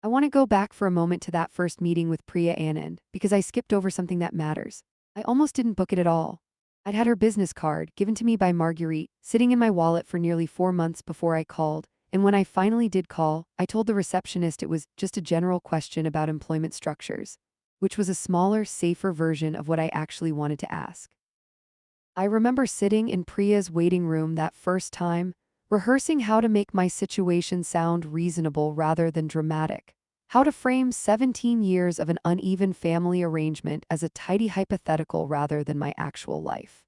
I want to go back for a moment to that first meeting with Priya Anand because I skipped over something that matters. I almost didn't book it at all. I'd had her business card, given to me by Marguerite, sitting in my wallet for nearly 4 months before I called, and when I finally did call, I told the receptionist it was just a general question about employment structures, which was a smaller, safer version of what I actually wanted to ask. I remember sitting in Priya's waiting room that first time, rehearsing how to make my situation sound reasonable rather than dramatic. How to frame 17 years of an uneven family arrangement as a tidy hypothetical rather than my actual life.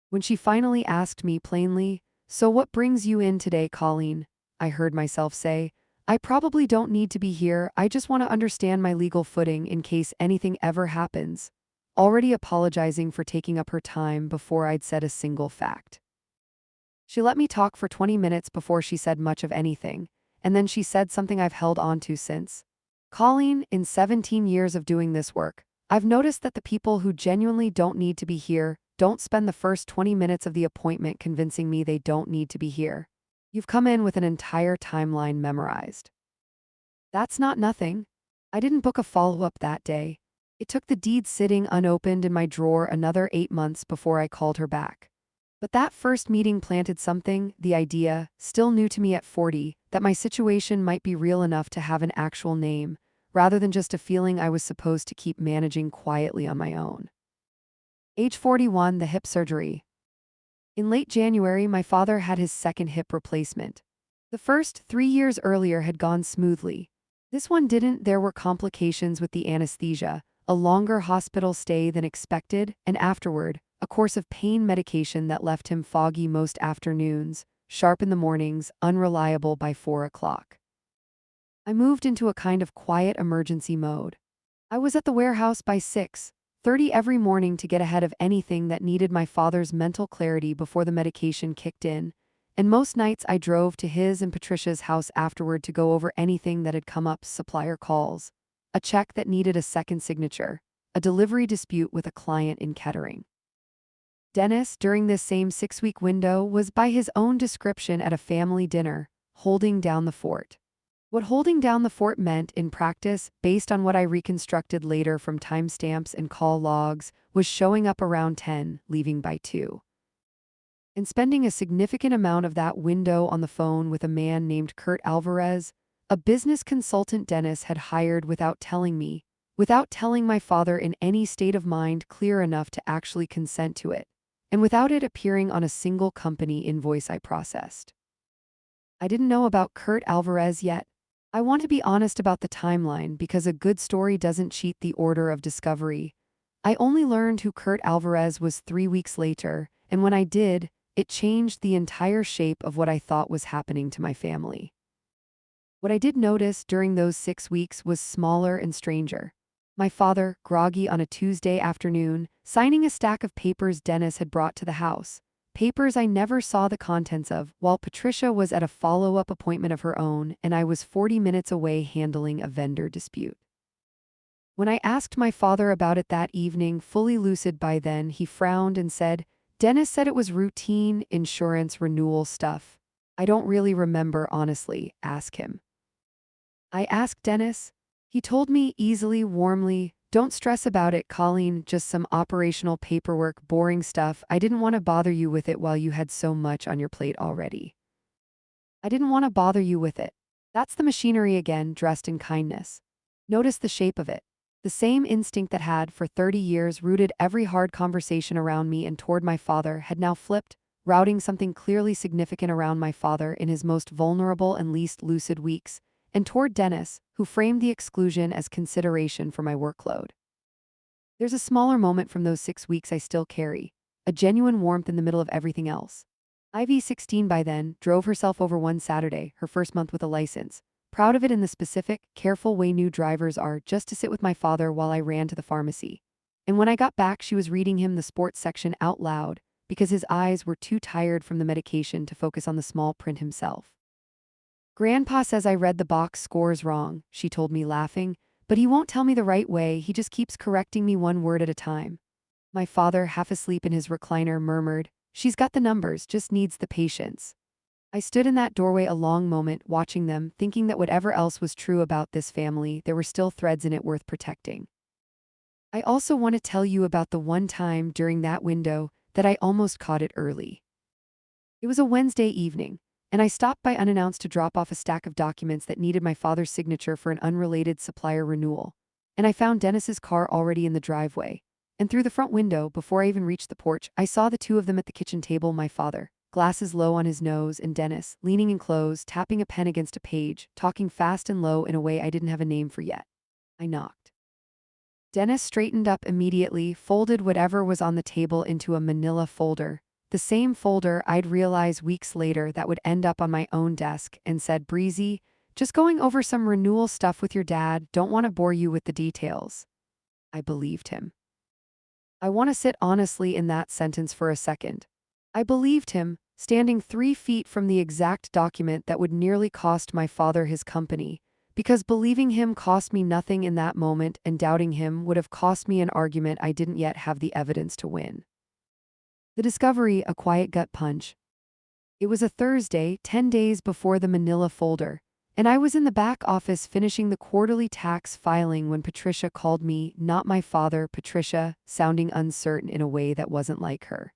When she finally asked me plainly, "So what brings you in today, Colleen?" I heard myself say, "I probably don't need to be here, I just want to understand my legal footing in case anything ever happens," already apologizing for taking up her time before I'd said a single fact. She let me talk for 20 minutes before she said much of anything, and then she said something I've held on to since. "Colleen, in 17 years of doing this work, I've noticed that the people who genuinely don't need to be here don't spend the first 20 minutes of the appointment convincing me they don't need to be here. You've come in with an entire timeline memorized. That's not nothing. I didn't book a follow-up that day. It took the deed sitting unopened in my drawer another 8 months before I called her back. But that first meeting planted something, the idea, still new to me at 40, that my situation might be real enough to have an actual name, rather than just a feeling I was supposed to keep managing quietly on my own. Age 41, the hip surgery. In late January, my father had his second hip replacement. The first, 3 years earlier, had gone smoothly. This one didn't. There were complications with the anesthesia, a longer hospital stay than expected, and afterward, a course of pain medication that left him foggy most afternoons, sharp in the mornings, unreliable by 4 o'clock. I moved into a kind of quiet emergency mode. I was at the warehouse by 6:30 every morning to get ahead of anything that needed my father's mental clarity before the medication kicked in, and most nights I drove to his and Patricia's house afterward to go over anything that had come up: supplier calls, a check that needed a second signature, a delivery dispute with a client in Kettering. Dennis, during this same 6-week window, was by his own description at a family dinner, holding down the fort. What holding down the fort meant in practice, based on what I reconstructed later from timestamps and call logs, was showing up around 10, leaving by 2. And spending a significant amount of that window on the phone with a man named Kurt Alvarez, a business consultant Dennis had hired without telling me, without telling my father in any state of mind clear enough to actually consent to it, and without it appearing on a single company invoice I processed. I didn't know about Kurt Alvarez yet. I want to be honest about the timeline because a good story doesn't cheat the order of discovery. I only learned who Kurt Alvarez was 3 weeks later, and when I did, it changed the entire shape of what I thought was happening to my family. What I did notice during those 6 weeks was smaller and stranger. My father, groggy on a Tuesday afternoon, signing a stack of papers Dennis had brought to the house. Papers I never saw the contents of, while Patricia was at a follow-up appointment of her own and I was 40 minutes away handling a vendor dispute. When I asked my father about it that evening, fully lucid by then, he frowned and said, "Dennis said it was routine insurance renewal stuff. I don't really remember, honestly, ask him." I asked Dennis. He told me easily, warmly, "Don't stress about it, Colleen, just some operational paperwork, boring stuff. I didn't want to bother you with it while you had so much on your plate already." I didn't want to bother you with it. That's the machinery again, dressed in kindness. Notice the shape of it. The same instinct that had, for 30 years, rooted every hard conversation around me and toward my father had now flipped, routing something clearly significant around my father in his most vulnerable and least lucid weeks, and toward Dennis, who framed the exclusion as consideration for my workload. There's a smaller moment from those 6 weeks I still carry, a genuine warmth in the middle of everything else. Ivy, 16 by then, drove herself over one Saturday, her first month with a license, proud of it in the specific, careful way new drivers are, just to sit with my father while I ran to the pharmacy. And when I got back, she was reading him the sports section out loud, because his eyes were too tired from the medication to focus on the small print himself. "Grandpa says I read the box scores wrong," she told me, laughing, "but he won't tell me the right way, he just keeps correcting me one word at a time." My father, half asleep in his recliner, murmured, "She's got the numbers, just needs the patience." I stood in that doorway a long moment, watching them, thinking that whatever else was true about this family, there were still threads in it worth protecting. I also want to tell you about the one time during that window that I almost caught it early. It was a Wednesday evening, and I stopped by unannounced to drop off a stack of documents that needed my father's signature for an unrelated supplier renewal. And I found Dennis's car already in the driveway. And through the front window, before I even reached the porch, I saw the two of them at the kitchen table, my father, glasses low on his nose, and Dennis, leaning in close, tapping a pen against a page, talking fast and low in a way I didn't have a name for yet. I knocked. Dennis straightened up immediately, folded whatever was on the table into a manila folder, the same folder I'd realize weeks later that would end up on my own desk, and said, "Breezy, just going over some renewal stuff with your dad, don't want to bore you with the details." I believed him. I want to sit honestly in that sentence for a second. I believed him, standing 3 feet from the exact document that would nearly cost my father his company, because believing him cost me nothing in that moment, and doubting him would have cost me an argument I didn't yet have the evidence to win. The discovery, a quiet gut punch. It was a Thursday, 10 days before the manila folder, and I was in the back office finishing the quarterly tax filing when Patricia called me, not my father, Patricia, sounding uncertain in a way that wasn't like her.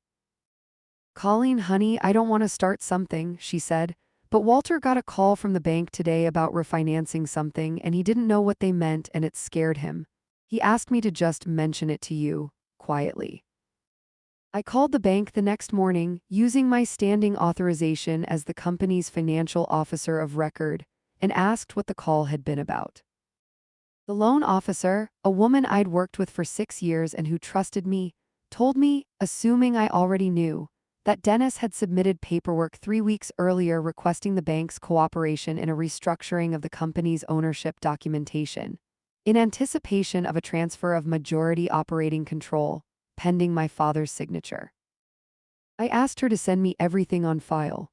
"Colleen, honey, I don't want to start something," she said, "but Walter got a call from the bank today about refinancing something, and he didn't know what they meant, and it scared him. He asked me to just mention it to you, quietly." I called the bank the next morning, using my standing authorization as the company's financial officer of record, and asked what the call had been about. The loan officer, a woman I'd worked with for 6 years and who trusted me, told me, assuming I already knew, that Dennis had submitted paperwork 3 weeks earlier requesting the bank's cooperation in a restructuring of the company's ownership documentation, in anticipation of a transfer of majority operating control, pending my father's signature. I asked her to send me everything on file.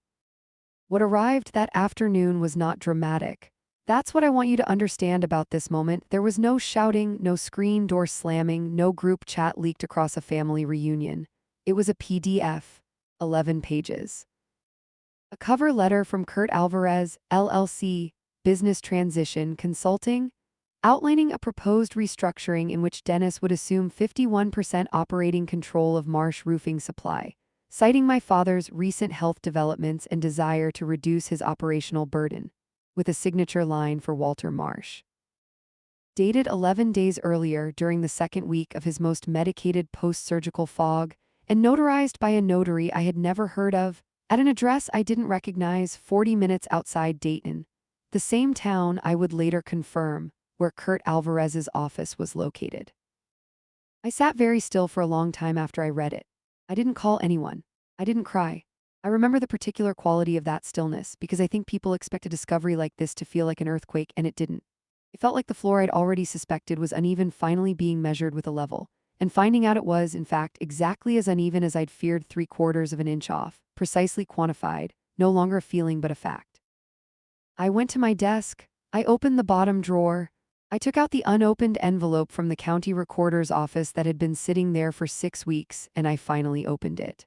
What arrived that afternoon was not dramatic. That's what I want you to understand about this moment. There was no shouting, no screen door slamming, no group chat leaked across a family reunion. It was a PDF, 11 pages. A cover letter from Kurt Alvarez, LLC, Business Transition Consulting, outlining a proposed restructuring in which Dennis would assume 51% operating control of Marsh Roofing Supply, citing my father's recent health developments and desire to reduce his operational burden, with a signature line for Walter Marsh. Dated 11 days earlier during the second week of his most medicated post-surgical fog, and notarized by a notary I had never heard of, at an address I didn't recognize 40 minutes outside Dayton, the same town I would later confirm where Kurt Alvarez's office was located. I sat very still for a long time after I read it. I didn't call anyone. I didn't cry. I remember the particular quality of that stillness because I think people expect a discovery like this to feel like an earthquake, and it didn't. It felt like the floor I'd already suspected was uneven finally being measured with a level, and finding out it was, in fact, exactly as uneven as I'd feared, 3/4 of an inch off, precisely quantified, no longer a feeling but a fact. I went to my desk. I opened the bottom drawer. I took out the unopened envelope from the county recorder's office that had been sitting there for 6 weeks, and I finally opened it.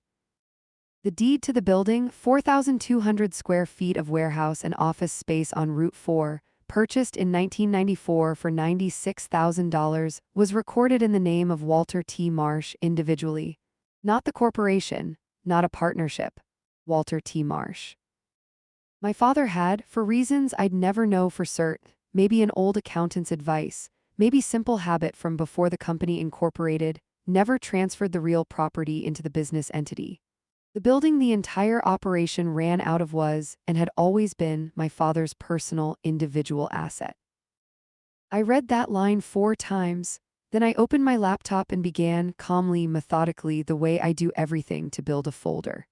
The deed to the building, 4,200 square feet of warehouse and office space on Route 4, purchased in 1994 for $96,000, was recorded in the name of Walter T. Marsh individually. Not the corporation, not a partnership. Walter T. Marsh. My father had, for reasons I'd never know for certain, maybe an old accountant's advice, maybe simple habit from before the company incorporated, never transferred the real property into the business entity. The building the entire operation ran out of was, and had always been, my father's personal, individual asset. I read that line 4 times, then I opened my laptop and began, calmly, methodically, the way I do everything to build a folder.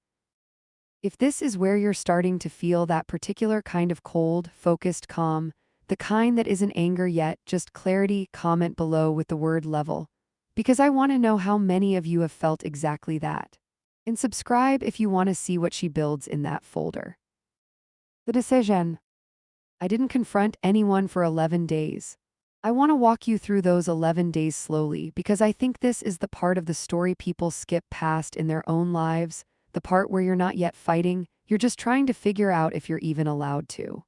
If this is where you're starting to feel that particular kind of cold, focused calm, the kind that isn't anger yet, just clarity, comment below with the word level, because I want to know how many of you have felt exactly that. And subscribe if you want to see what she builds in that folder. The decision. I didn't confront anyone for 11 days. I want to walk you through those 11 days slowly because I think this is the part of the story people skip past in their own lives, the part where you're not yet fighting, You're just trying to figure out if you're even allowed to.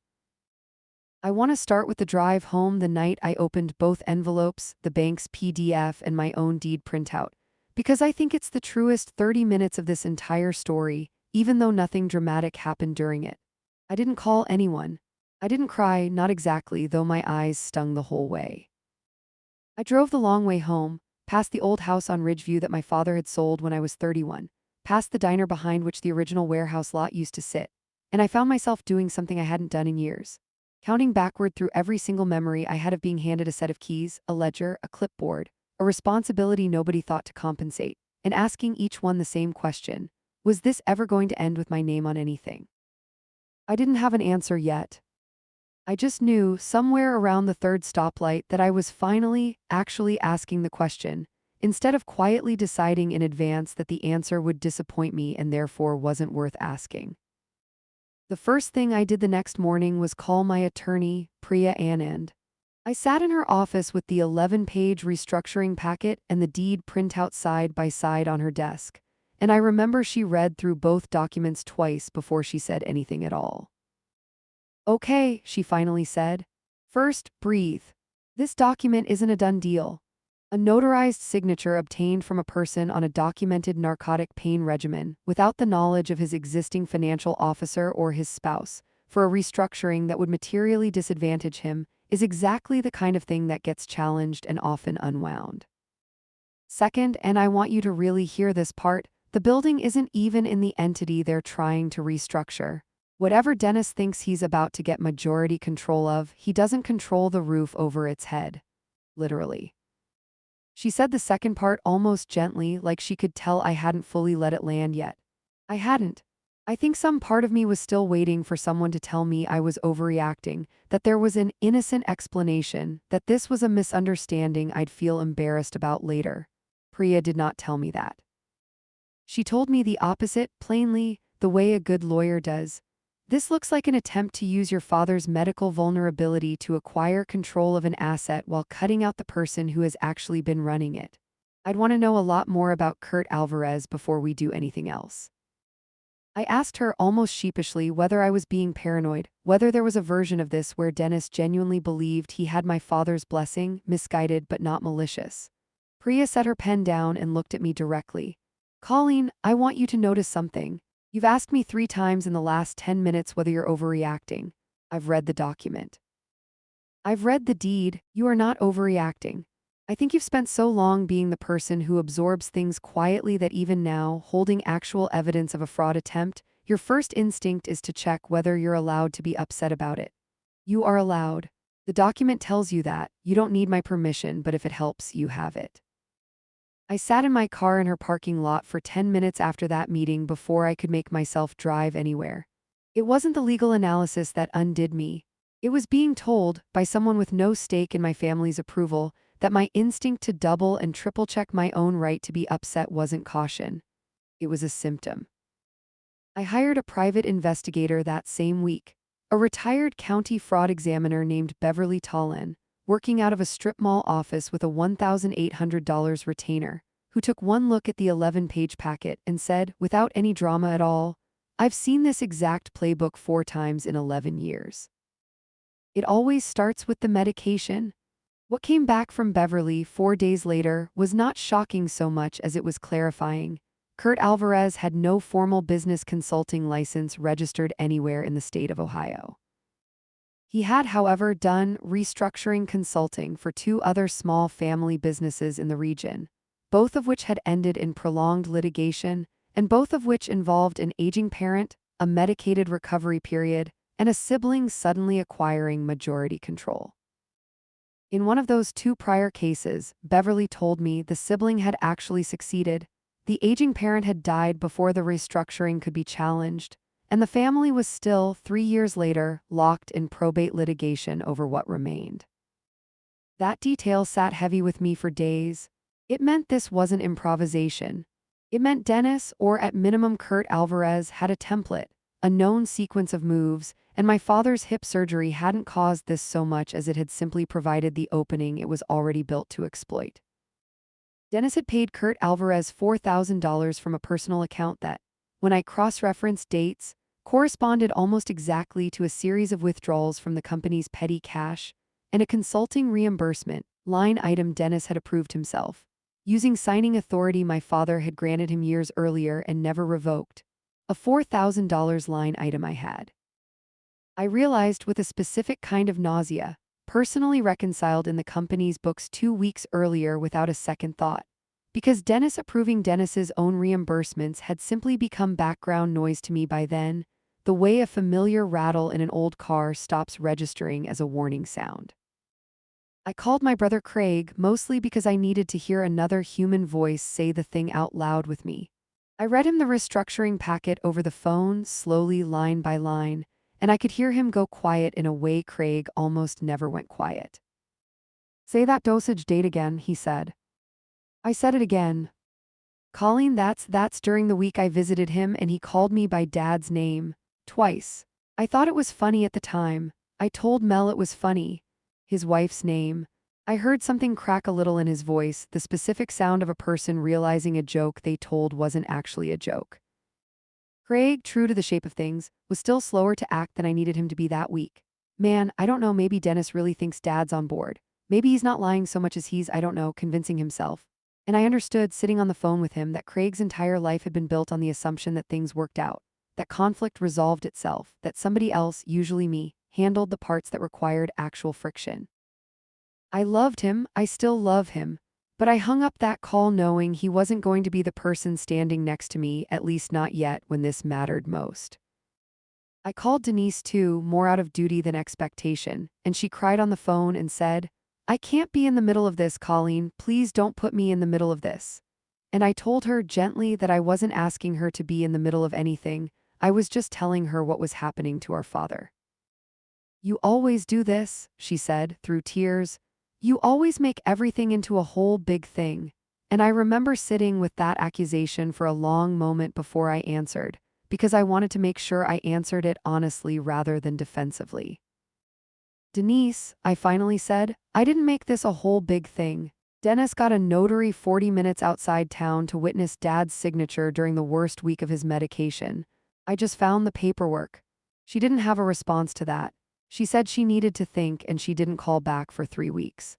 I want to start with the drive home the night I opened both envelopes, the bank's PDF and my own deed printout, because I think it's the truest 30 minutes of this entire story, even though nothing dramatic happened during it. I didn't call anyone. I didn't cry, not exactly, though my eyes stung the whole way. I drove the long way home, past the old house on Ridgeview that my father had sold when I was 31, past the diner behind which the original warehouse lot used to sit, and I found myself doing something I hadn't done in years. Counting backward through every single memory I had of being handed a set of keys, a ledger, a clipboard, a responsibility nobody thought to compensate, and asking each one the same question: was this ever going to end with my name on anything? I didn't have an answer yet. I just knew, somewhere around the third stoplight, that I was finally, actually asking the question, instead of quietly deciding in advance that the answer would disappoint me and therefore wasn't worth asking. The first thing I did the next morning was call my attorney, Priya Anand. I sat in her office with the 11-page restructuring packet and the deed printout side by side on her desk, and I remember she read through both documents twice before she said anything at all. "Okay," she finally said. "First, breathe. This document isn't a done deal. A notarized signature obtained from a person on a documented narcotic pain regimen without the knowledge of his existing financial officer or his spouse for a restructuring that would materially disadvantage him is exactly the kind of thing that gets challenged and often unwound. Second, and I want you to really hear this part, the building isn't even in the entity they're trying to restructure. Whatever Dennis thinks he's about to get majority control of, he doesn't control the roof over its head. Literally." She said the second part almost gently, like she could tell I hadn't fully let it land yet. I hadn't. I think some part of me was still waiting for someone to tell me I was overreacting, that there was an innocent explanation, that this was a misunderstanding I'd feel embarrassed about later. Priya did not tell me that. She told me the opposite, plainly, the way a good lawyer does. "This looks like an attempt to use your father's medical vulnerability to acquire control of an asset while cutting out the person who has actually been running it. I'd want to know a lot more about Kurt Alvarez before we do anything else." I asked her almost sheepishly whether I was being paranoid, whether there was a version of this where Dennis genuinely believed he had my father's blessing, misguided but not malicious. Priya set her pen down and looked at me directly. "Colleen, I want you to notice something. You've asked me 3 times in the last 10 minutes whether you're overreacting. I've read the document. I've read the deed. You are not overreacting. I think you've spent so long being the person who absorbs things quietly that even now, holding actual evidence of a fraud attempt, your first instinct is to check whether you're allowed to be upset about it. You are allowed. The document tells you that. You don't need my permission, but if it helps, you have it." I sat in my car in her parking lot for 10 minutes after that meeting before I could make myself drive anywhere. It wasn't the legal analysis that undid me. It was being told, by someone with no stake in my family's approval, that my instinct to double and triple check my own right to be upset wasn't caution. It was a symptom. I hired a private investigator that same week, a retired county fraud examiner named Beverly Tallon, working out of a strip mall office with a $1,800 retainer, who took one look at the 11-page packet and said, without any drama at all, "I've seen this exact playbook 4 times in 11 years. It always starts with the medication." What came back from Beverly 4 days later was not shocking so much as it was clarifying. Kurt Alvarez had no formal business consulting license registered anywhere in the state of Ohio. He had, however, done restructuring consulting for 2 other small family businesses in the region, both of which had ended in prolonged litigation, and both of which involved an aging parent, a medicated recovery period, and a sibling suddenly acquiring majority control. In one of those 2 prior cases, Beverly told me the sibling had actually succeeded. The aging parent had died before the restructuring could be challenged, and the family was still, 3 years later, locked in probate litigation over what remained. That detail sat heavy with me for days. It meant this wasn't improvisation. It meant Dennis, or at minimum Kurt Alvarez, had a template, a known sequence of moves, and my father's hip surgery hadn't caused this so much as it had simply provided the opening it was already built to exploit. Dennis had paid Kurt Alvarez $4,000 from a personal account that, when I cross-referenced dates, corresponded almost exactly to a series of withdrawals from the company's petty cash and a consulting reimbursement line item Dennis had approved himself, using signing authority my father had granted him years earlier and never revoked. A $4,000 line item I had. I realized with a specific kind of nausea, personally reconciled in the company's books 2 weeks earlier without a second thought. Because Dennis approving Dennis's own reimbursements had simply become background noise to me by then, the way a familiar rattle in an old car stops registering as a warning sound. I called my brother Craig mostly because I needed to hear another human voice say the thing out loud with me. I read him the restructuring packet over the phone, slowly line by line, and I could hear him go quiet in a way Craig almost never went quiet. "Say that dosage date again," he said. I said it again. "Colleen, that's during the week I visited him and he called me by Dad's name. Twice. I thought it was funny at the time. I told Mel it was funny. His wife's name." I heard something crack a little in his voice, the specific sound of a person realizing a joke they told wasn't actually a joke. Craig, true to the shape of things, was still slower to act than I needed him to be that week. Man, I don't know, maybe Dennis really thinks Dad's on board. Maybe he's not lying so much as he's, I don't know, convincing himself. And I understood, sitting on the phone with him, that Craig's entire life had been built on the assumption that things worked out, that conflict resolved itself, that somebody else, usually me, handled the parts that required actual friction. I loved him, I still love him, but I hung up that call knowing he wasn't going to be the person standing next to me, at least not yet, when this mattered most. I called Denise too, more out of duty than expectation, and she cried on the phone and said, "I can't be in the middle of this, Colleen, please don't put me in the middle of this." And I told her gently that I wasn't asking her to be in the middle of anything, I was just telling her what was happening to our father. "You always do this," she said, through tears. "You always make everything into a whole big thing." And I remember sitting with that accusation for a long moment before I answered, because I wanted to make sure I answered it honestly rather than defensively. "Denise," I finally said, "I didn't make this a whole big thing. Dennis got a notary 40 minutes outside town to witness Dad's signature during the worst week of his medication. I just found the paperwork." She didn't have a response to that. She said she needed to think and she didn't call back for 3 weeks.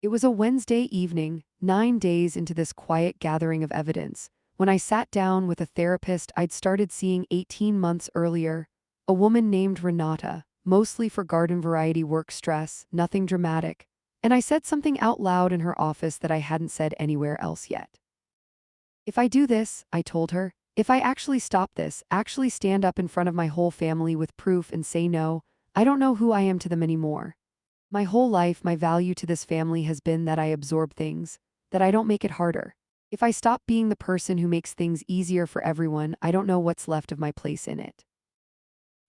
It was a Wednesday evening, 9 days into this quiet gathering of evidence, when I sat down with a therapist I'd started seeing 18 months earlier, a woman named Renata, mostly for garden variety work stress, nothing dramatic, and I said something out loud in her office that I hadn't said anywhere else yet. "If I do this," I told her, "if I actually stop this, actually stand up in front of my whole family with proof and say no, I don't know who I am to them anymore. My whole life, my value to this family has been that I absorb things, that I don't make it harder. If I stop being the person who makes things easier for everyone, I don't know what's left of my place in it."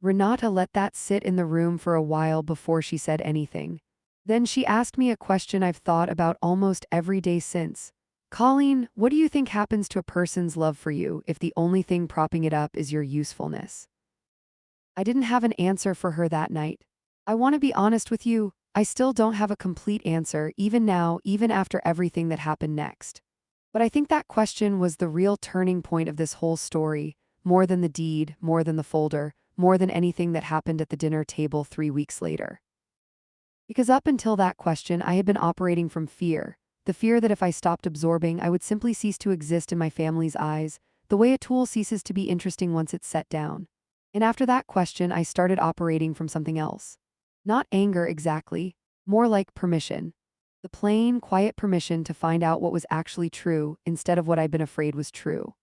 Renata let that sit in the room for a while before she said anything. Then she asked me a question I've thought about almost every day since. "Colleen, what do you think happens to a person's love for you if the only thing propping it up is your usefulness?" I didn't have an answer for her that night. I want to be honest with you, I still don't have a complete answer, even now, even after everything that happened next. But I think that question was the real turning point of this whole story, more than the deed, more than the folder, more than anything that happened at the dinner table 3 weeks later. Because up until that question, I had been operating from fear, the fear that if I stopped absorbing, I would simply cease to exist in my family's eyes, the way a tool ceases to be interesting once it's set down. And after that question, I started operating from something else. Not anger exactly, more like permission. The plain, quiet permission to find out what was actually true instead of what I'd been afraid was true.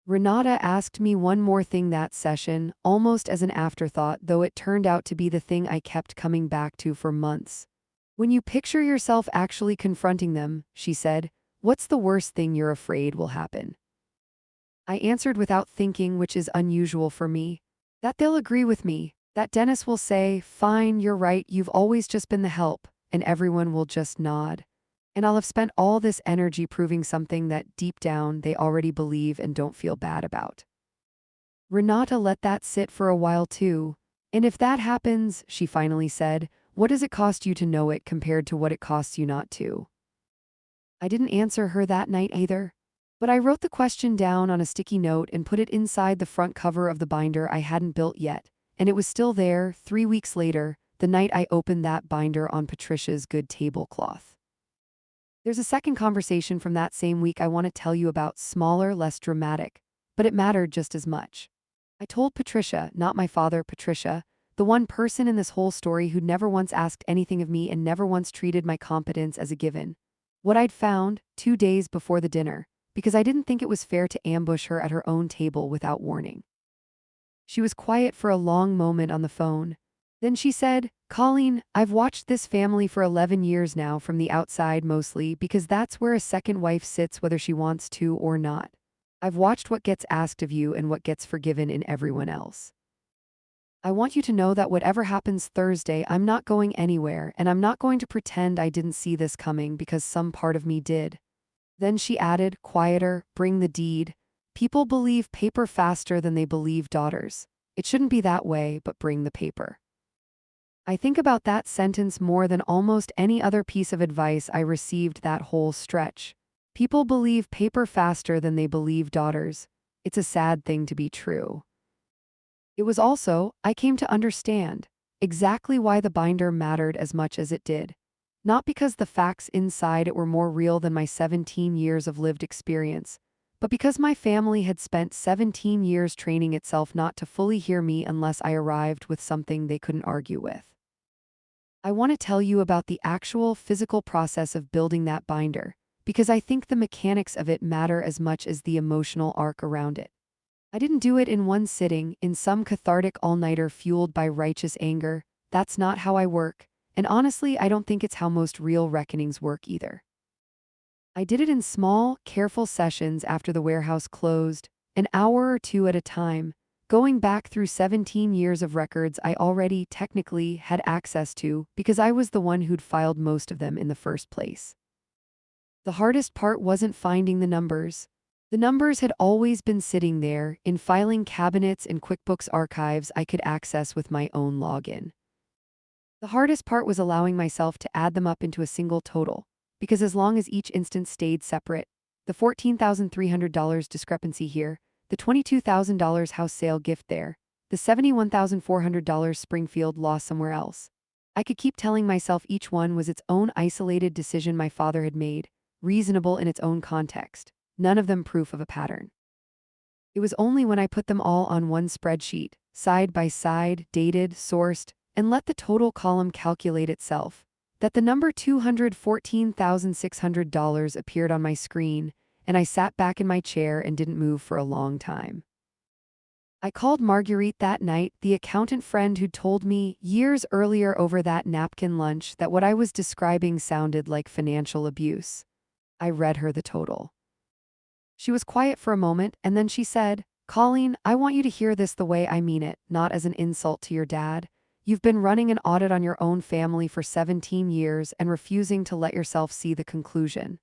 Renata asked me one more thing that session, almost as an afterthought, though it turned out to be the thing I kept coming back to for months. "When you picture yourself actually confronting them," she said, "what's the worst thing you're afraid will happen?" I answered without thinking, which is unusual for me. "That they'll agree with me, that Dennis will say, 'Fine, you're right, you've always just been the help,' and everyone will just nod. And I'll have spent all this energy proving something that deep down they already believe and don't feel bad about." Renata let that sit for a while too. "And if that happens," she finally said, "what does it cost you to know it compared to what it costs you not to?" I didn't answer her that night either. But I wrote the question down on a sticky note and put it inside the front cover of the binder I hadn't built yet, and it was still there 3 weeks later, the night I opened that binder on Patricia's good tablecloth. There's a second conversation from that same week I want to tell you about, smaller, less dramatic, but it mattered just as much. I told Patricia, not my father, Patricia, the one person in this whole story who'd never once asked anything of me and never once treated my competence as a given, what I'd found 2 days before the dinner, because I didn't think it was fair to ambush her at her own table without warning. She was quiet for a long moment on the phone. Then she said, "Colleen, I've watched this family for 11 years now, from the outside mostly, because that's where a second wife sits whether she wants to or not. I've watched what gets asked of you and what gets forgiven in everyone else. I want you to know that whatever happens Thursday, I'm not going anywhere, and I'm not going to pretend I didn't see this coming because some part of me did." Then she added, quieter, "Bring the deed. People believe paper faster than they believe daughters. It shouldn't be that way, but bring the paper." I think about that sentence more than almost any other piece of advice I received that whole stretch. People believe paper faster than they believe daughters. It's a sad thing to be true. It was also, I came to understand, exactly why the binder mattered as much as it did. Not because the facts inside it were more real than my 17 years of lived experience, but because my family had spent 17 years training itself not to fully hear me unless I arrived with something they couldn't argue with. I want to tell you about the actual physical process of building that binder, because I think the mechanics of it matter as much as the emotional arc around it. I didn't do it in one sitting, in some cathartic all-nighter fueled by righteous anger. That's not how I work, and honestly, I don't think it's how most real reckonings work either. I did it in small, careful sessions after the warehouse closed, an hour or two at a time, going back through 17 years of records I already technically had access to because I was the one who'd filed most of them in the first place. The hardest part wasn't finding the numbers. The numbers had always been sitting there, in filing cabinets and QuickBooks archives I could access with my own login. The hardest part was allowing myself to add them up into a single total, because as long as each instance stayed separate, the $14,300 discrepancy here, the $22,000 house sale gift there, the $71,400 Springfield loss somewhere else, I could keep telling myself each one was its own isolated decision my father had made, reasonable in its own context, none of them proof of a pattern. It was only when I put them all on one spreadsheet, side by side, dated, sourced, and let the total column calculate itself, that the number $214,600 appeared on my screen, and I sat back in my chair and didn't move for a long time. I called Marguerite that night, the accountant friend who'd told me years earlier over that napkin lunch that what I was describing sounded like financial abuse. I read her the total. She was quiet for a moment, and then she said, "Colleen, I want you to hear this the way I mean it, not as an insult to your dad. You've been running an audit on your own family for 17 years and refusing to let yourself see the conclusion.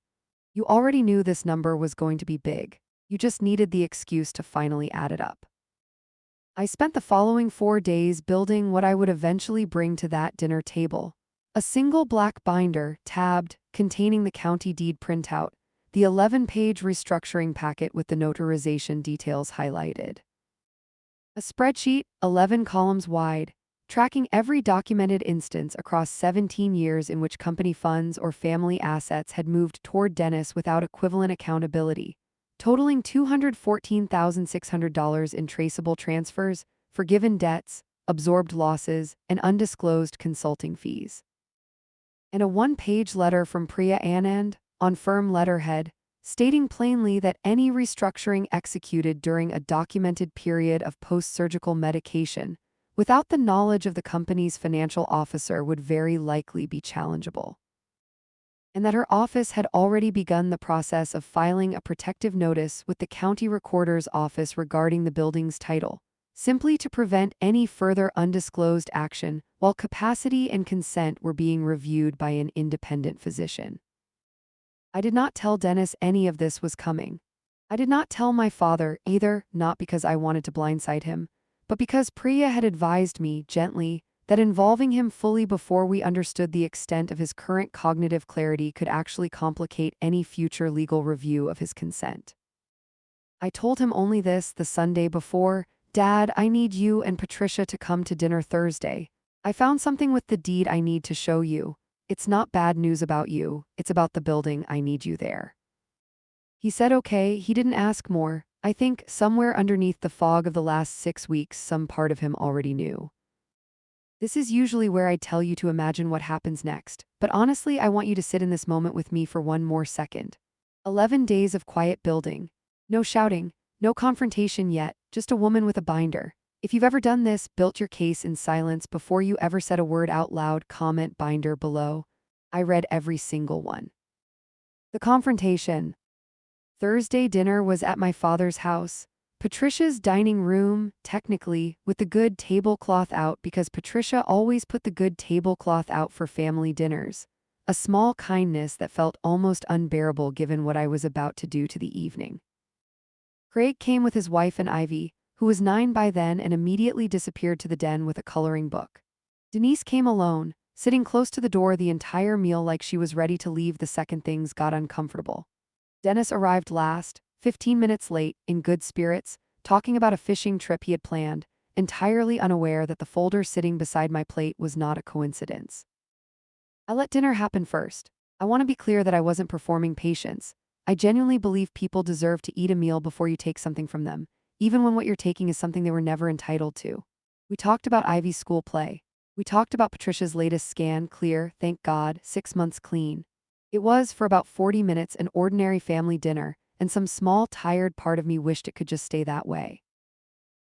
You already knew this number was going to be big. You just needed the excuse to finally add it up." I spent the following 4 days building what I would eventually bring to that dinner table. A single black binder, tabbed, containing the county deed printout, the 11-page restructuring packet with the notarization details highlighted. A spreadsheet, 11 columns wide, tracking every documented instance across 17 years in which company funds or family assets had moved toward Dennis without equivalent accountability, totaling $214,600 in traceable transfers, forgiven debts, absorbed losses, and undisclosed consulting fees. And a 1-page letter from Priya Anand, on firm letterhead, stating plainly that any restructuring executed during a documented period of post-surgical medication, without the knowledge of the company's financial officer, would very likely be challengeable. And that her office had already begun the process of filing a protective notice with the county recorder's office regarding the building's title, simply to prevent any further undisclosed action while capacity and consent were being reviewed by an independent physician. I did not tell Dennis any of this was coming. I did not tell my father either, not because I wanted to blindside him, but because Priya had advised me, gently, that involving him fully before we understood the extent of his current cognitive clarity could actually complicate any future legal review of his consent. I told him only this the Sunday before. Dad, I need you and Patricia to come to dinner Thursday. I found something with the deed I need to show you. It's not bad news about you, it's about the building. I need you there. He said okay, he didn't ask more. I think, somewhere underneath the fog of the last 6 weeks, some part of him already knew. This is usually where I tell you to imagine what happens next, but honestly, I want you to sit in this moment with me for one more second. 11 days of quiet building. No shouting, no confrontation yet, just a woman with a binder. If you've ever done this, built your case in silence before you ever said a word out loud, comment binder below. I read every single one. The confrontation. Thursday dinner was at my father's house. Patricia's dining room, technically, with the good tablecloth out because Patricia always put the good tablecloth out for family dinners. A small kindness that felt almost unbearable given what I was about to do to the evening. Craig came with his wife and Ivy, who was 9 by then and immediately disappeared to the den with a coloring book. Denise came alone, sitting close to the door the entire meal like she was ready to leave the second things got uncomfortable. Dennis arrived last, 15 minutes late, in good spirits, talking about a fishing trip he had planned, entirely unaware that the folder sitting beside my plate was not a coincidence. I let dinner happen first. I want to be clear that I wasn't performing patience. I genuinely believe people deserve to eat a meal before you take something from them, even when what you're taking is something they were never entitled to. We talked about Ivy's school play. We talked about Patricia's latest scan, clear, thank God, 6 months clean. It was, for about 40 minutes, an ordinary family dinner, and some small, tired part of me wished it could just stay that way.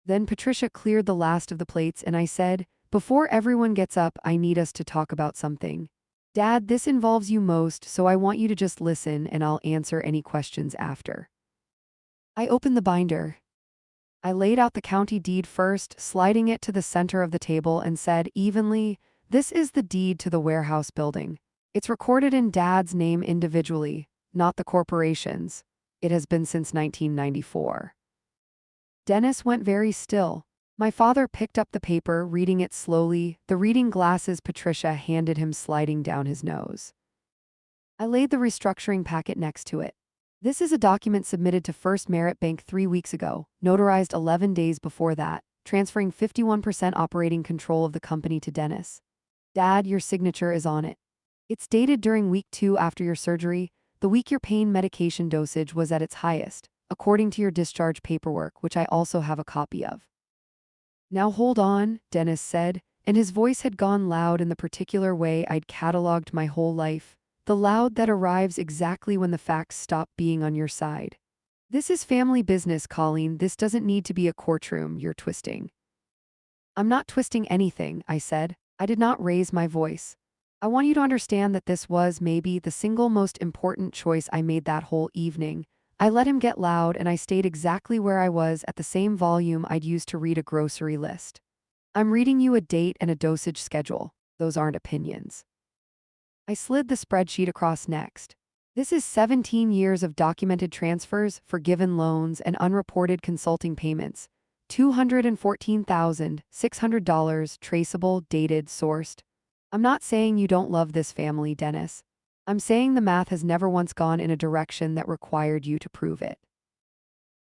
Then Patricia cleared the last of the plates and I said, before everyone gets up, I need us to talk about something. Dad, this involves you most, so I want you to just listen and I'll answer any questions after. I opened the binder. I laid out the county deed first, sliding it to the center of the table and said evenly, this is the deed to the warehouse building. It's recorded in Dad's name individually, not the corporation's. It has been since 1994. Dennis went very still. My father picked up the paper, reading it slowly, the reading glasses Patricia handed him sliding down his nose. I laid the restructuring packet next to it. This is a document submitted to First Merit Bank 3 weeks ago, notarized 11 days before that, transferring 51% operating control of the company to Dennis. Dad, your signature is on it. It's dated during week 2 after your surgery, the week your pain medication dosage was at its highest, according to your discharge paperwork, which I also have a copy of. Now hold on, Dennis said, and his voice had gone loud in the particular way I'd cataloged my whole life, the loud that arrives exactly when the facts stop being on your side. This is family business, Colleen. This doesn't need to be a courtroom you're twisting. I'm not twisting anything, I said. I did not raise my voice. I want you to understand that this was maybe the single most important choice I made that whole evening. I let him get loud and I stayed exactly where I was at the same volume I'd used to read a grocery list. I'm reading you a date and a dosage schedule. Those aren't opinions. I slid the spreadsheet across next. This is 17 years of documented transfers, forgiven loans, and unreported consulting payments. $214,600, traceable, dated, sourced. I'm not saying you don't love this family, Dennis. I'm saying the math has never once gone in a direction that required you to prove it.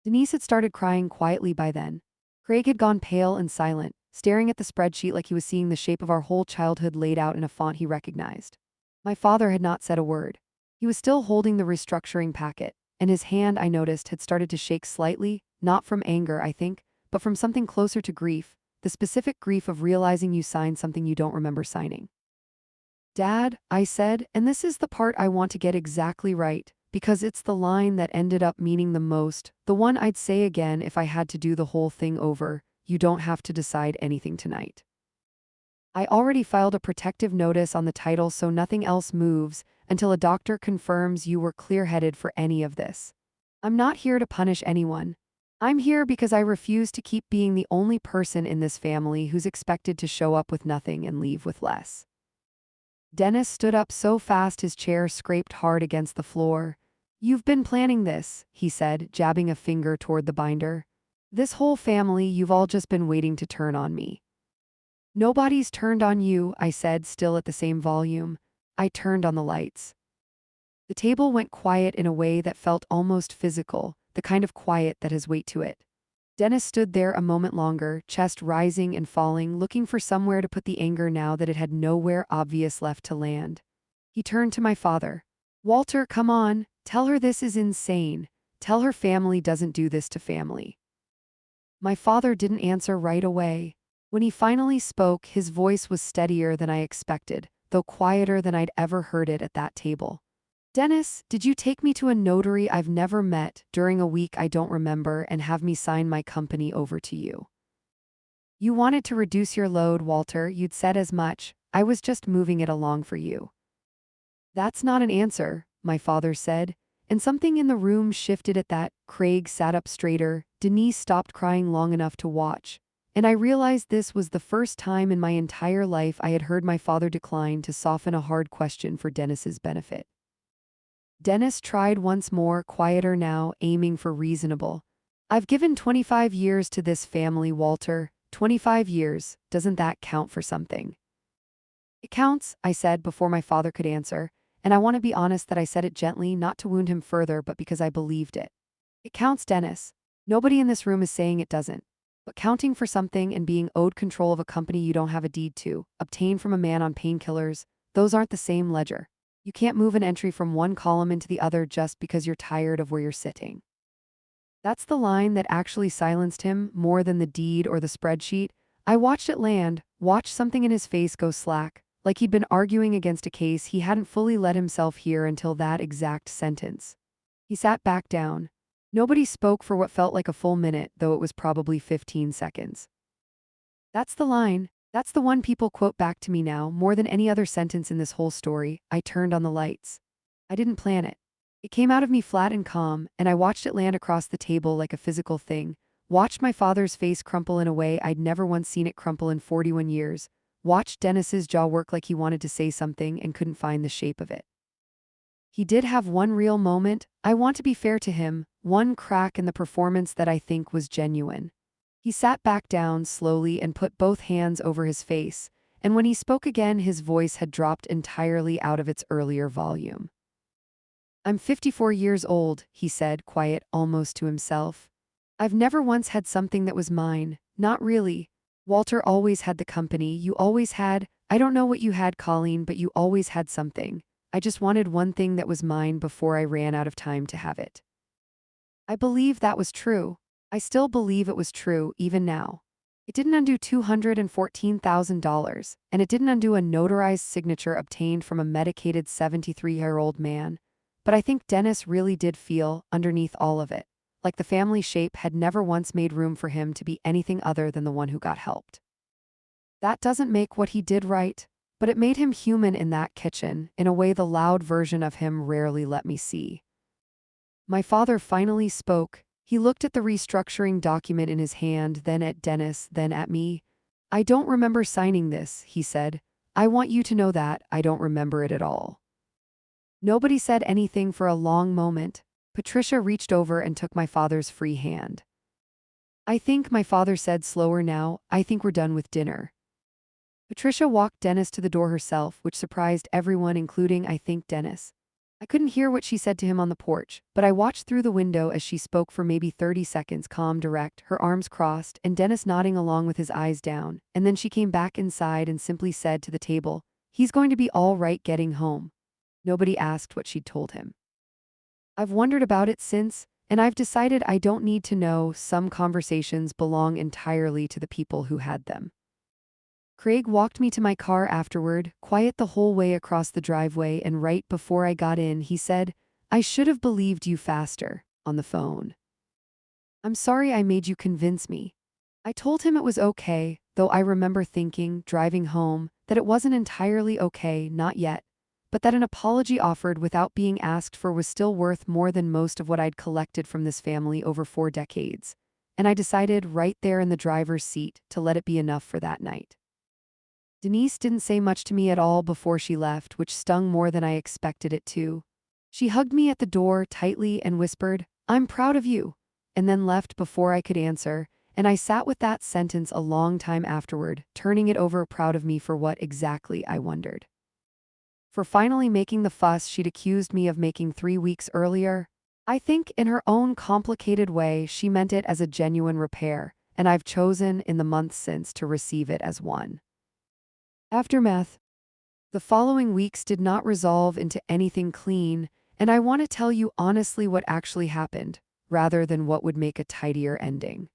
Denise had started crying quietly by then. Craig had gone pale and silent, staring at the spreadsheet like he was seeing the shape of our whole childhood laid out in a font he recognized. My father had not said a word. He was still holding the restructuring packet, and his hand, I noticed, had started to shake slightly, not from anger, I think, but from something closer to grief, the specific grief of realizing you signed something you don't remember signing. Dad, I said, and this is the part I want to get exactly right, because it's the line that ended up meaning the most, the one I'd say again if I had to do the whole thing over, you don't have to decide anything tonight. I already filed a protective notice on the title so nothing else moves until a doctor confirms you were clear-headed for any of this. I'm not here to punish anyone. I'm here because I refuse to keep being the only person in this family who's expected to show up with nothing and leave with less. Dennis stood up so fast his chair scraped hard against the floor. You've been planning this, he said, jabbing a finger toward the binder. This whole family, you've all just been waiting to turn on me. Nobody's turned on you, I said, still at the same volume. I turned on the lights. The table went quiet in a way that felt almost physical, the kind of quiet that has weight to it. Dennis stood there a moment longer, chest rising and falling, looking for somewhere to put the anger now that it had nowhere obvious left to land. He turned to my father. "Walter, come on, tell her this is insane. Tell her family doesn't do this to family." My father didn't answer right away. When he finally spoke, his voice was steadier than I expected, though quieter than I'd ever heard it at that table. "Dennis, did you take me to a notary I've never met during a week I don't remember and have me sign my company over to you? You wanted to reduce your load, Walter. You'd said as much. I was just moving it along for you." "That's not an answer," my father said, and something in the room shifted at that. Craig sat up straighter, Denise stopped crying long enough to watch, and I realized this was the first time in my entire life I had heard my father decline to soften a hard question for Dennis's benefit. Dennis tried once more, quieter now, aiming for reasonable. "I've given 25 years to this family, Walter. 25 years, doesn't that count for something?" "It counts," I said before my father could answer, and I want to be honest that I said it gently, not to wound him further, but because I believed it. "It counts, Dennis. Nobody in this room is saying it doesn't. But counting for something and being owed control of a company you don't have a deed to, obtained from a man on painkillers, those aren't the same ledger. You can't move an entry from one column into the other just because you're tired of where you're sitting." That's the line that actually silenced him more than the deed or the spreadsheet. I watched it land, watched something in his face go slack, like he'd been arguing against a case he hadn't fully let himself hear until that exact sentence. He sat back down. Nobody spoke for what felt like a full minute, though it was probably 15 seconds. "That's the line. That's the one people quote back to me now, more than any other sentence in this whole story." I turned on the lights. I didn't plan it. It came out of me flat and calm, and I watched it land across the table like a physical thing, watched my father's face crumple in a way I'd never once seen it crumple in 41 years, watched Dennis's jaw work like he wanted to say something and couldn't find the shape of it. He did have one real moment, I want to be fair to him, one crack in the performance that I think was genuine. He sat back down slowly and put both hands over his face, and when he spoke again his voice had dropped entirely out of its earlier volume. "I'm 54 years old," he said, quiet almost to himself. "I've never once had something that was mine, not really. Walter always had the company, you always had. I don't know what you had, Colleen, but you always had something. I just wanted one thing that was mine before I ran out of time to have it." I believe that was true. I still believe it was true, even now. It didn't undo $214,000, and it didn't undo a notarized signature obtained from a medicated 73-year-old man. But I think Dennis really did feel, underneath all of it, like the family shape had never once made room for him to be anything other than the one who got helped. That doesn't make what he did right, but it made him human in that kitchen, in a way the loud version of him rarely let me see. My father finally spoke. He looked at the restructuring document in his hand, then at Dennis, then at me. "I don't remember signing this," he said. "I want you to know that I don't remember it at all." Nobody said anything for a long moment. Patricia reached over and took my father's free hand. "I think," my father said slower now, "I think we're done with dinner." Patricia walked Dennis to the door herself, which surprised everyone, including, I think, Dennis. I couldn't hear what she said to him on the porch, but I watched through the window as she spoke for maybe 30 seconds, calm, direct, her arms crossed, and Dennis nodding along with his eyes down, and then she came back inside and simply said to the table, "He's going to be all right getting home." Nobody asked what she'd told him. I've wondered about it since, and I've decided I don't need to know. Some conversations belong entirely to the people who had them. Craig walked me to my car afterward, quiet the whole way across the driveway, and right before I got in he said, "I should have believed you faster," on the phone. "I'm sorry I made you convince me." I told him it was okay, though I remember thinking, driving home, that it wasn't entirely okay, not yet, but that an apology offered without being asked for was still worth more than most of what I'd collected from this family over 4 decades, and I decided right there in the driver's seat to let it be enough for that night. Denise didn't say much to me at all before she left, which stung more than I expected it to. She hugged me at the door tightly and whispered, "I'm proud of you," and then left before I could answer, and I sat with that sentence a long time afterward, turning it over. Proud of me for what exactly, I wondered. For finally making the fuss she'd accused me of making 3 weeks earlier? I think in her own complicated way, she meant it as a genuine repair, and I've chosen in the months since to receive it as one. Aftermath. The following weeks did not resolve into anything clean, and I want to tell you honestly what actually happened, rather than what would make a tidier ending.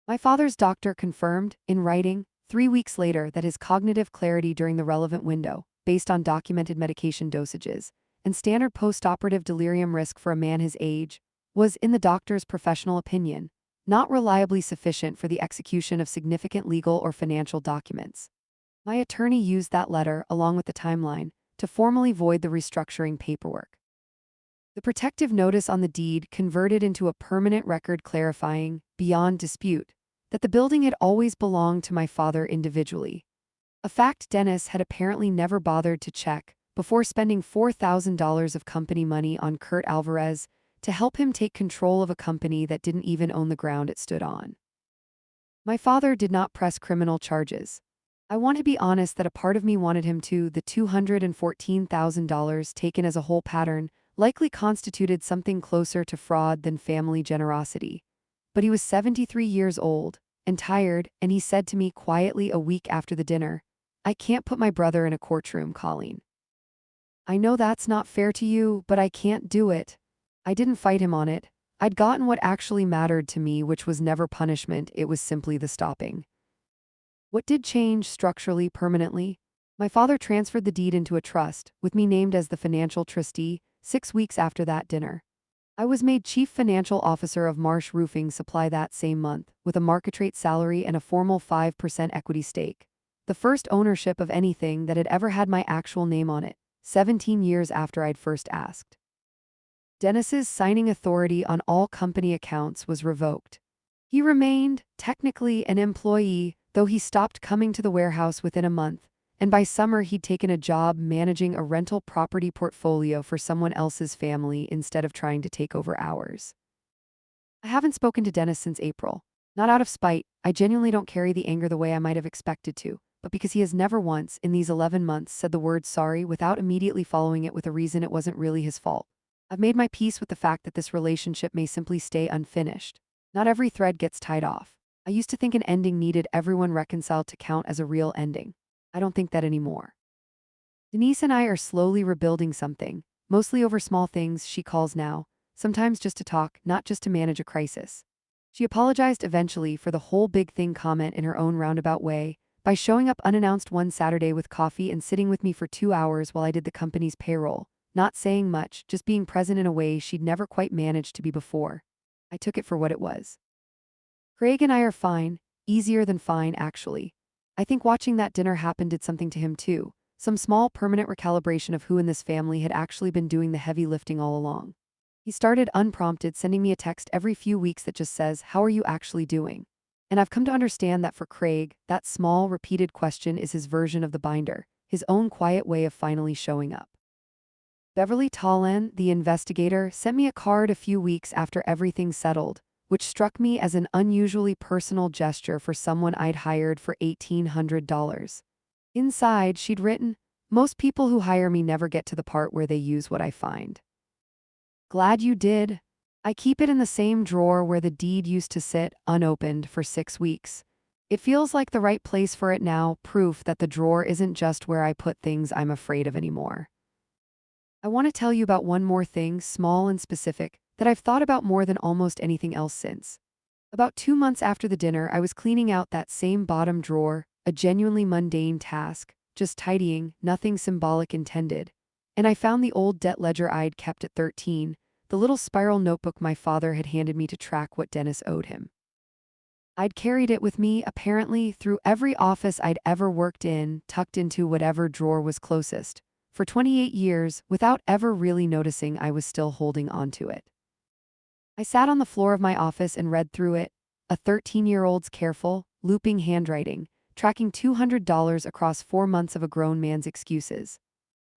My father's doctor confirmed, in writing, 3 weeks later that his cognitive clarity during the relevant window, based on documented medication dosages, and standard postoperative delirium risk for a man his age, was, in the doctor's professional opinion, not reliably sufficient for the execution of significant legal or financial documents. My attorney used that letter, along with the timeline, to formally void the restructuring paperwork. The protective notice on the deed converted into a permanent record clarifying, beyond dispute, that the building had always belonged to my father individually. A fact Dennis had apparently never bothered to check before spending $4,000 of company money on Kurt Alvarez to help him take control of a company that didn't even own the ground it stood on. My father did not press criminal charges. I want to be honest that a part of me wanted him to. The $214,000 taken as a whole pattern likely constituted something closer to fraud than family generosity. But he was 73 years old and tired, and he said to me quietly a week after the dinner, "I can't put my brother in a courtroom, Colleen. I know that's not fair to you, but I can't do it." I didn't fight him on it. I'd gotten what actually mattered to me, which was never punishment, it was simply the stopping. What did change structurally, permanently? My father transferred the deed into a trust, with me named as the financial trustee, 6 weeks after that dinner. I was made chief financial officer of Marsh Roofing Supply that same month, with a market rate salary and a formal 5% equity stake. The first ownership of anything that had ever had my actual name on it, 17 years after I'd first asked. Dennis's signing authority on all company accounts was revoked. He remained, technically, an employee, though he stopped coming to the warehouse within a month, and by summer he'd taken a job managing a rental property portfolio for someone else's family instead of trying to take over ours. I haven't spoken to Dennis since April. Not out of spite, I genuinely don't carry the anger the way I might have expected to, but because he has never once, in these 11 months, said the word sorry without immediately following it with a reason it wasn't really his fault. I've made my peace with the fact that this relationship may simply stay unfinished. Not every thread gets tied off. I used to think an ending needed everyone reconciled to count as a real ending. I don't think that anymore. Denise and I are slowly rebuilding something, mostly over small things she calls now, sometimes just to talk, not just to manage a crisis. She apologized eventually for the whole big thing comment in her own roundabout way, by showing up unannounced one Saturday with coffee and sitting with me for 2 hours while I did the company's payroll, not saying much, just being present in a way she'd never quite managed to be before. I took it for what it was. Craig and I are fine, easier than fine, actually. I think watching that dinner happen did something to him too, some small permanent recalibration of who in this family had actually been doing the heavy lifting all along. He started unprompted sending me a text every few weeks that just says, "How are you actually doing?" And I've come to understand that for Craig, that small, repeated question is his version of the binder, his own quiet way of finally showing up. Beverly Tallon, the investigator, sent me a card a few weeks after everything settled, which struck me as an unusually personal gesture for someone I'd hired for $1,800. Inside, she'd written, "Most people who hire me never get to the part where they use what I find. Glad you did. I keep it in the same drawer where the deed used to sit, unopened, for 6 weeks. It feels like the right place for it now, proof that the drawer isn't just where I put things I'm afraid of anymore." I want to tell you about one more thing, small and specific, that I've thought about more than almost anything else since. About 2 months after the dinner, I was cleaning out that same bottom drawer, a genuinely mundane task, just tidying, nothing symbolic intended. And I found the old debt ledger I'd kept at 13, the little spiral notebook my father had handed me to track what Dennis owed him. I'd carried it with me, apparently, through every office I'd ever worked in, tucked into whatever drawer was closest, for 28 years, without ever really noticing I was still holding onto it. I sat on the floor of my office and read through it, a 13-year-old's careful, looping handwriting, tracking $200 across 4 months of a grown man's excuses.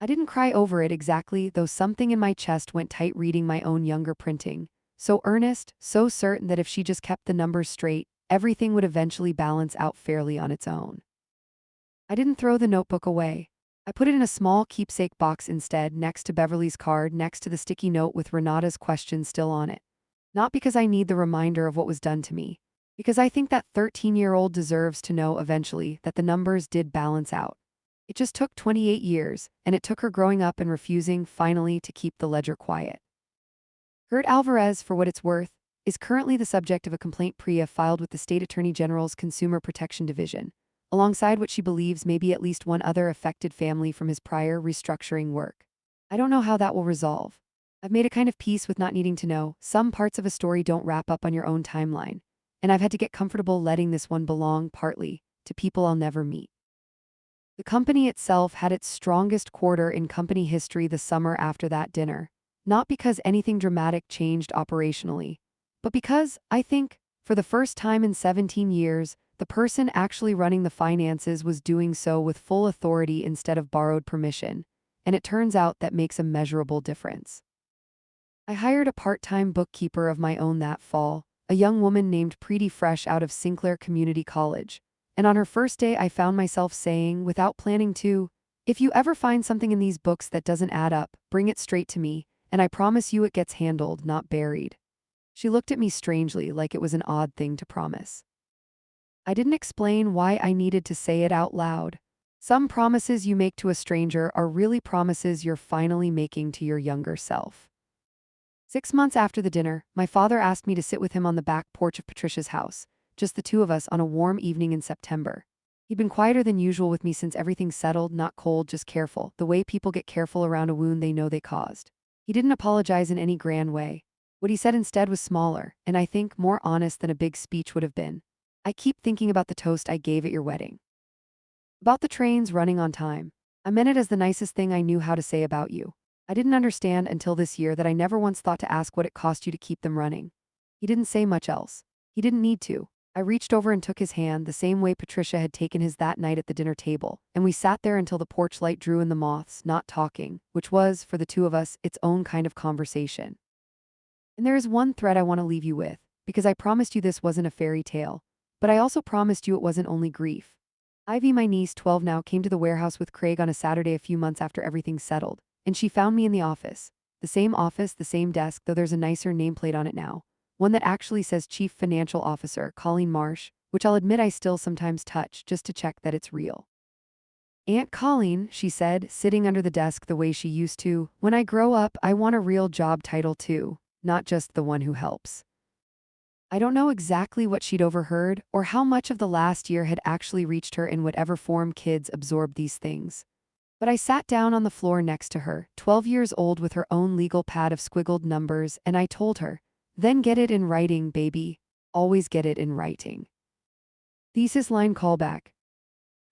I didn't cry over it exactly, though something in my chest went tight reading my own younger printing, so earnest, so certain that if she just kept the numbers straight, everything would eventually balance out fairly on its own. I didn't throw the notebook away. I put it in a small keepsake box instead, next to Beverly's card, next to the sticky note with Renata's question still on it. Not because I need the reminder of what was done to me, because I think that 13-year-old deserves to know eventually that the numbers did balance out. It just took 28 years, and it took her growing up and refusing, finally, to keep the ledger quiet. Gert Alvarez, for what it's worth, is currently the subject of a complaint Priya filed with the State Attorney General's Consumer Protection Division, alongside what she believes may be at least one other affected family from his prior restructuring work. I don't know how that will resolve. I've made a kind of peace with not needing to know. Some parts of a story don't wrap up on your own timeline, and I've had to get comfortable letting this one belong, partly, to people I'll never meet. The company itself had its strongest quarter in company history the summer after that dinner, not because anything dramatic changed operationally, but because, I think, for the first time in 17 years, the person actually running the finances was doing so with full authority instead of borrowed permission, and it turns out that makes a measurable difference. I hired a part-time bookkeeper of my own that fall, a young woman named Preeti fresh out of Sinclair Community College, and on her first day I found myself saying, without planning to, "If you ever find something in these books that doesn't add up, bring it straight to me, and I promise you it gets handled, not buried." She looked at me strangely, like it was an odd thing to promise. I didn't explain why I needed to say it out loud. Some promises you make to a stranger are really promises you're finally making to your younger self. 6 months after the dinner, my father asked me to sit with him on the back porch of Patricia's house, just the two of us on a warm evening in September. He'd been quieter than usual with me since everything settled, not cold, just careful, the way people get careful around a wound they know they caused. He didn't apologize in any grand way. What he said instead was smaller, and I think more honest than a big speech would have been. "I keep thinking about the toast I gave at your wedding. About the trains running on time. I meant it as the nicest thing I knew how to say about you. I didn't understand until this year that I never once thought to ask what it cost you to keep them running." He didn't say much else. He didn't need to. I reached over and took his hand the same way Patricia had taken his that night at the dinner table, and we sat there until the porch light drew in the moths, not talking, which was, for the two of us, its own kind of conversation. And there is one thread I want to leave you with, because I promised you this wasn't a fairy tale, but I also promised you it wasn't only grief. Ivy, my niece, 12 now, came to the warehouse with Craig on a Saturday a few months after everything settled, and she found me in the office. The same desk, though there's a nicer nameplate on it now. One that actually says Chief Financial Officer Colleen Marsh, which I'll admit I still sometimes touch just to check that it's real. "Aunt Colleen," she said, sitting under the desk the way she used to, "when I grow up, I want a real job title too, not just the one who helps." I don't know exactly what she'd overheard or how much of the last year had actually reached her in whatever form kids absorb these things. But I sat down on the floor next to her, 12 years old with her own legal pad of squiggled numbers, and I told her, "Then get it in writing, baby. Always get it in writing." Thesis line callback.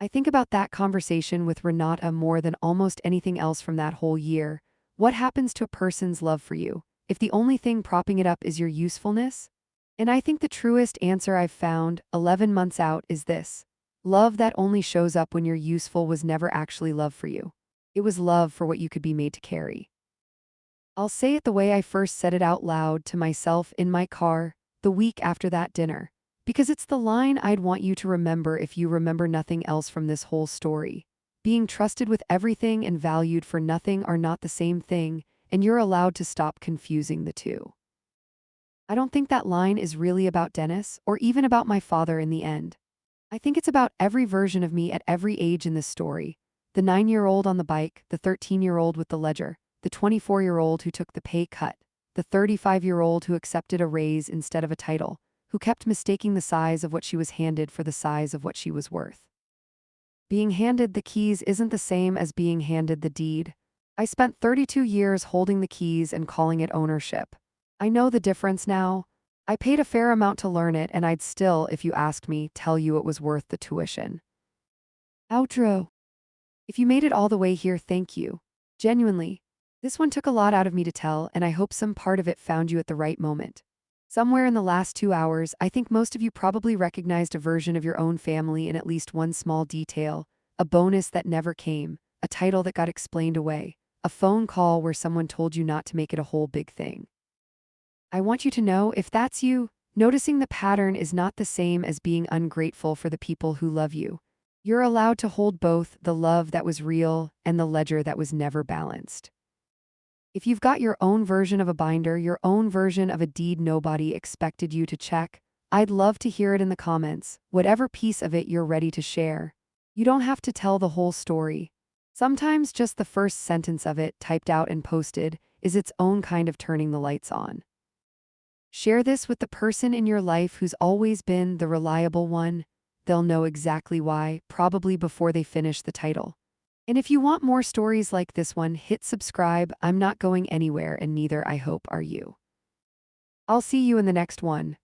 I think about that conversation with Renata more than almost anything else from that whole year. What happens to a person's love for you if the only thing propping it up is your usefulness? And I think the truest answer I've found, 11 months out, is this. Love that only shows up when you're useful was never actually love for you. It was love for what you could be made to carry. I'll say it the way I first said it out loud to myself in my car, the week after that dinner, because it's the line I'd want you to remember if you remember nothing else from this whole story. Being trusted with everything and valued for nothing are not the same thing, and you're allowed to stop confusing the two. I don't think that line is really about Dennis, or even about my father in the end. I think it's about every version of me at every age in this story. The 9-year-old on the bike, the 13-year-old with the ledger, the 24-year-old who took the pay cut, the 35-year-old who accepted a raise instead of a title, who kept mistaking the size of what she was handed for the size of what she was worth. Being handed the keys isn't the same as being handed the deed. I spent 32 years holding the keys and calling it ownership. I know the difference now. I paid a fair amount to learn it, and I'd still, if you asked me, tell you it was worth the tuition. Outro. If you made it all the way here, thank you. Genuinely. This one took a lot out of me to tell, and I hope some part of it found you at the right moment. Somewhere in the last 2 hours, I think most of you probably recognized a version of your own family in at least one small detail, a bonus that never came, a title that got explained away, a phone call where someone told you not to make it a whole big thing. I want you to know, if that's you, noticing the pattern is not the same as being ungrateful for the people who love you. You're allowed to hold both the love that was real and the ledger that was never balanced. If you've got your own version of a binder, your own version of a deed nobody expected you to check, I'd love to hear it in the comments, whatever piece of it you're ready to share. You don't have to tell the whole story. Sometimes just the first sentence of it, typed out and posted, is its own kind of turning the lights on. Share this with the person in your life who's always been the reliable one. They'll know exactly why, probably before they finish the title. And if you want more stories like this one, hit subscribe. I'm not going anywhere, and neither, I hope, are you. I'll see you in the next one.